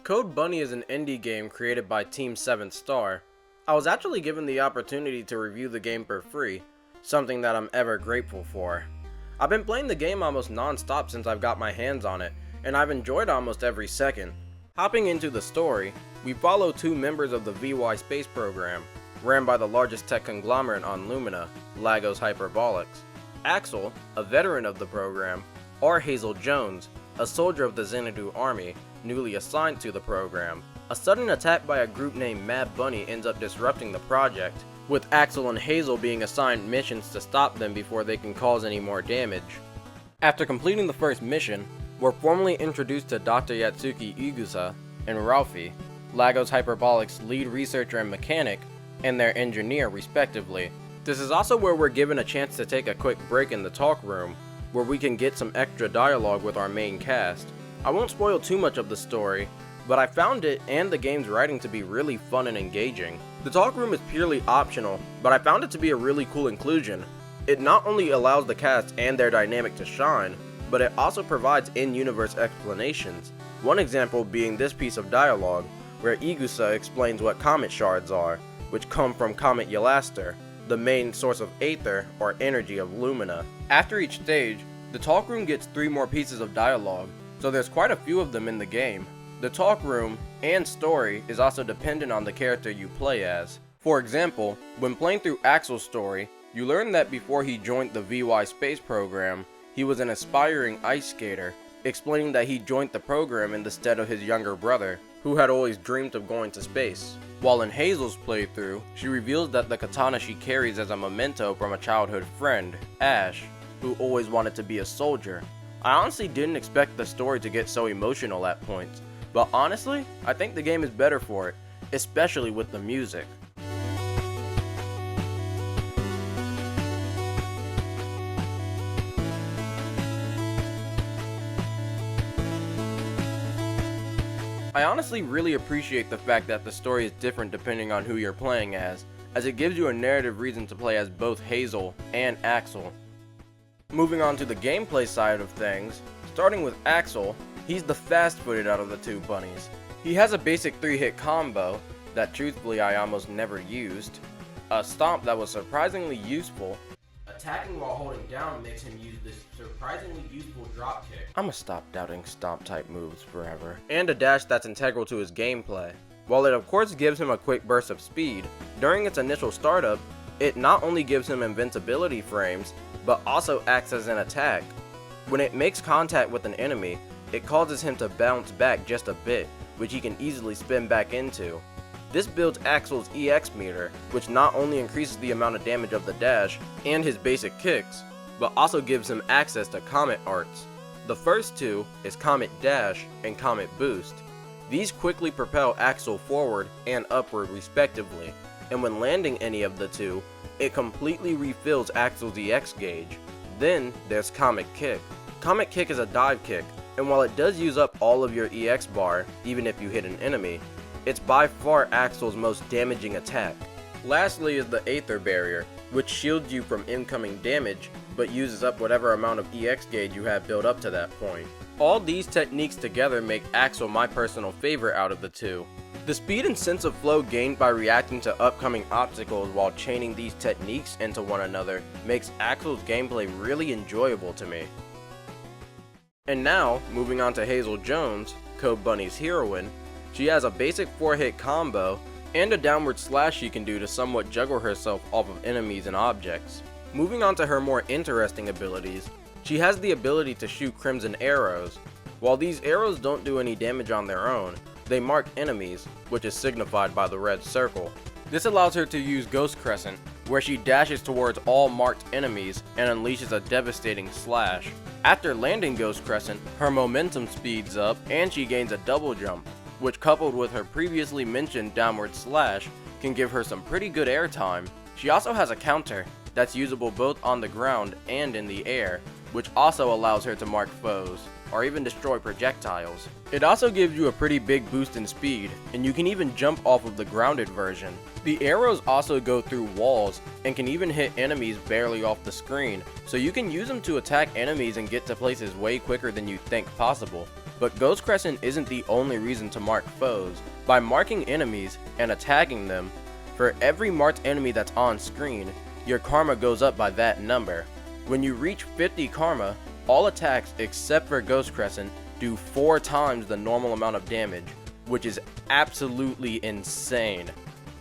Code Bunny is an indie game created by Team 7 Star. I was actually given the opportunity to review the game for free, something that I'm ever grateful for. I've been playing the game almost non-stop since I've got my hands on it, and I've enjoyed almost every second. Hopping into the story, we follow two members of the VY space program, ran by the largest tech conglomerate on Lumina, Lagos Hyperbolics. Axel, a veteran of the program, or Hazel Jones, a soldier of the Xanadu army, newly assigned to the program. A sudden attack by a group named Mad Bunny ends up disrupting the project, with Axel and Hazel being assigned missions to stop them before they can cause any more damage. After completing the first mission, we're formally introduced to Dr. Yatsuki Igusa and Ralphie, Lagos Hyperbolics' lead researcher and mechanic, and their engineer respectively. This is also where we're given a chance to take a quick break in the talk room, where we can get some extra dialogue with our main cast. I won't spoil too much of the story, but I found it and the game's writing to be really fun and engaging. The talk room is purely optional, but I found it to be a really cool inclusion. It not only allows the cast and their dynamic to shine, but it also provides in-universe explanations. One example being this piece of dialogue, where Igusa explains what comet shards are, which come from Comet Ylaster, the main source of aether or energy of Lumina. After each stage, the talk room gets 3 more pieces of dialogue, so there's quite a few of them in the game. The talk room and story is also dependent on the character you play as. For example, when playing through Axel's story, you learn that before he joined the VY space program, he was an aspiring ice skater, explaining that he joined the program in the stead of his younger brother, who had always dreamed of going to space. While in Hazel's playthrough, she reveals that the katana she carries as a memento from a childhood friend, Ash, who always wanted to be a soldier. I honestly didn't expect the story to get so emotional at points, but honestly, I think the game is better for it, especially with the music. I honestly really appreciate the fact that the story is different depending on who you're playing as it gives you a narrative reason to play as both Hazel and Axel. Moving on to the gameplay side of things, starting with Axel, he's the fast-footed out of the two bunnies. He has a basic 3-hit combo that truthfully I almost never used, a stomp that was surprisingly useful, attacking while holding down makes him use this surprisingly useful drop kick. I'ma stop doubting stomp type moves forever. And a dash that's integral to his gameplay. While it of course gives him a quick burst of speed, during its initial startup, it not only gives him invincibility frames, but also acts as an attack. When it makes contact with an enemy, it causes him to bounce back just a bit, which he can easily spin back into. This builds Axel's EX meter, which not only increases the amount of damage of the dash and his basic kicks, but also gives him access to Comet arts. The first two is Comet Dash and Comet Boost. These quickly propel Axel forward and upward respectively, and when landing any of the two, it completely refills Axel's EX gauge. Then there's Comet Kick. Comet Kick is a dive kick, and while it does use up all of your EX bar, even if you hit an enemy, it's by far Axel's most damaging attack. Lastly is the Aether Barrier, which shields you from incoming damage, but uses up whatever amount of EX gauge you have built up to that point. All these techniques together make Axel my personal favorite out of the two. The speed and sense of flow gained by reacting to upcoming obstacles while chaining these techniques into one another makes Axel's gameplay really enjoyable to me. And now, moving on to Hazel Jones, Code Bunny's heroine, she has a basic 4-hit combo and a downward slash she can do to somewhat juggle herself off of enemies and objects. Moving on to her more interesting abilities, she has the ability to shoot crimson arrows. While these arrows don't do any damage on their own, they mark enemies, which is signified by the red circle. This allows her to use Ghost Crescent, where she dashes towards all marked enemies and unleashes a devastating slash. After landing Ghost Crescent, her momentum speeds up and she gains a double jump, which coupled with her previously mentioned downward slash can give her some pretty good airtime. She also has a counter that's usable both on the ground and in the air, which also allows her to mark foes, or even destroy projectiles. It also gives you a pretty big boost in speed, and you can even jump off of the grounded version. The arrows also go through walls, and can even hit enemies barely off the screen, so you can use them to attack enemies and get to places way quicker than you think possible. But Ghost Crescent isn't the only reason to mark foes. By marking enemies and attacking them, for every marked enemy that's on screen, your karma goes up by that number. When you reach 50 karma, all attacks except for Ghost Crescent do 4 times the normal amount of damage, which is absolutely insane.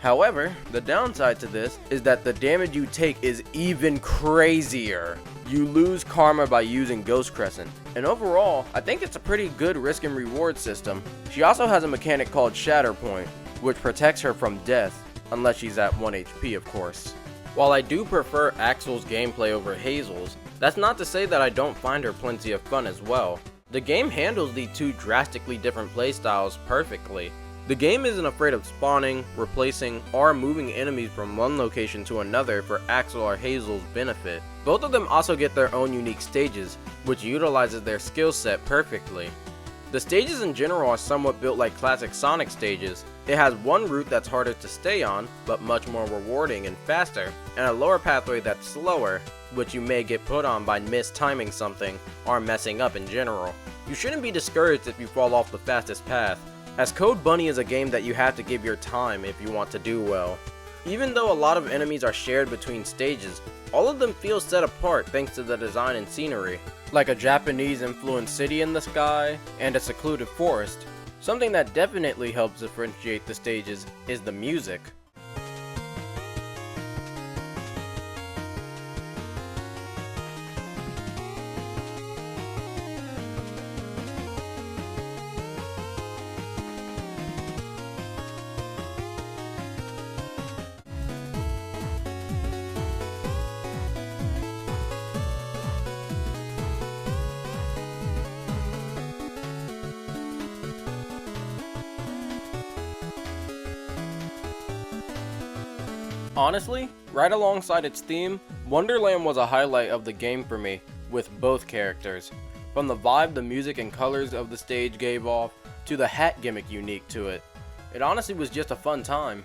However, the downside to this is that the damage you take is even crazier. You lose karma by using Ghost Crescent, and overall, I think it's a pretty good risk and reward system. She also has a mechanic called Shatter Point, which protects her from death, unless she's at 1 HP of course. While I do prefer Axel's gameplay over Hazel's, that's not to say that I don't find her plenty of fun as well. The game handles the two drastically different playstyles perfectly. The game isn't afraid of spawning, replacing, or moving enemies from one location to another for Axel or Hazel's benefit. Both of them also get their own unique stages, which utilizes their skill set perfectly. The stages in general are somewhat built like classic Sonic stages. It has one route that's harder to stay on, but much more rewarding and faster, and a lower pathway that's slower, which you may get put on by mistiming something or messing up in general. You shouldn't be discouraged if you fall off the fastest path, as Code Bunny is a game that you have to give your time if you want to do well. Even though a lot of enemies are shared between stages, all of them feel set apart thanks to the design and scenery, like a Japanese-influenced city in the sky and a secluded forest. Something that definitely helps differentiate the stages is the music. Honestly, right alongside its theme, Wonderland was a highlight of the game for me, with both characters. From the vibe the music and colors of the stage gave off, to the hat gimmick unique to it. It honestly was just a fun time.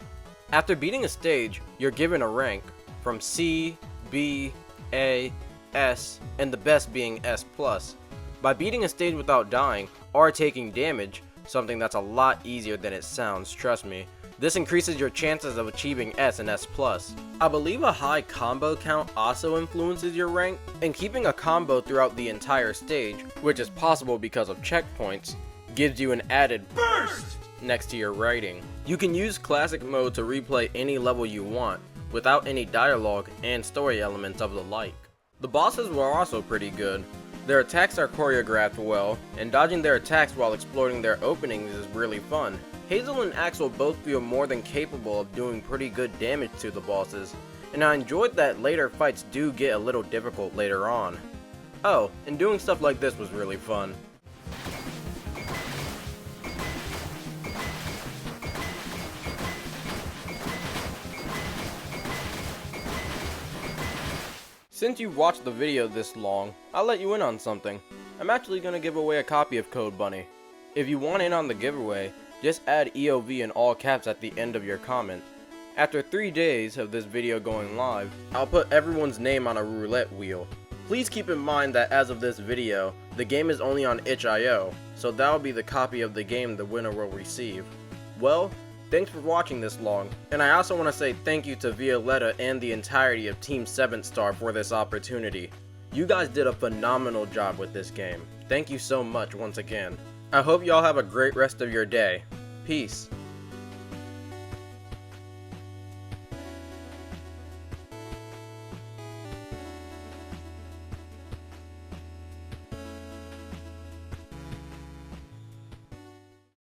After beating a stage, you're given a rank, from C, B, A, S, and the best being S+. By beating a stage without dying, or taking damage, something that's a lot easier than it sounds, trust me, this increases your chances of achieving S and S+. I believe a high combo count also influences your rank, and keeping a combo throughout the entire stage, which is possible because of checkpoints, gives you an added burst next to your rating. You can use classic mode to replay any level you want, without any dialogue and story elements of the like. The bosses were also pretty good. Their attacks are choreographed well, and dodging their attacks while exploring their openings is really fun. Hazel and Axel both feel more than capable of doing pretty good damage to the bosses, and I enjoyed that later fights do get a little difficult later on. Oh, and doing stuff like this was really fun. Since you've watched the video this long, I'll let you in on something. I'm actually going to give away a copy of Code Bunny. If you want in on the giveaway, just add EOV in all caps at the end of your comment. After 3 days of this video going live, I'll put everyone's name on a roulette wheel. Please keep in mind that as of this video, the game is only on itch.io, so that'll be the copy of the game the winner will receive. Well, thanks for watching this long, and I also want to say thank you to Violetta and the entirety of Team 7 Star for this opportunity. You guys did a phenomenal job with this game. Thank you so much once again. I hope y'all have a great rest of your day. Peace.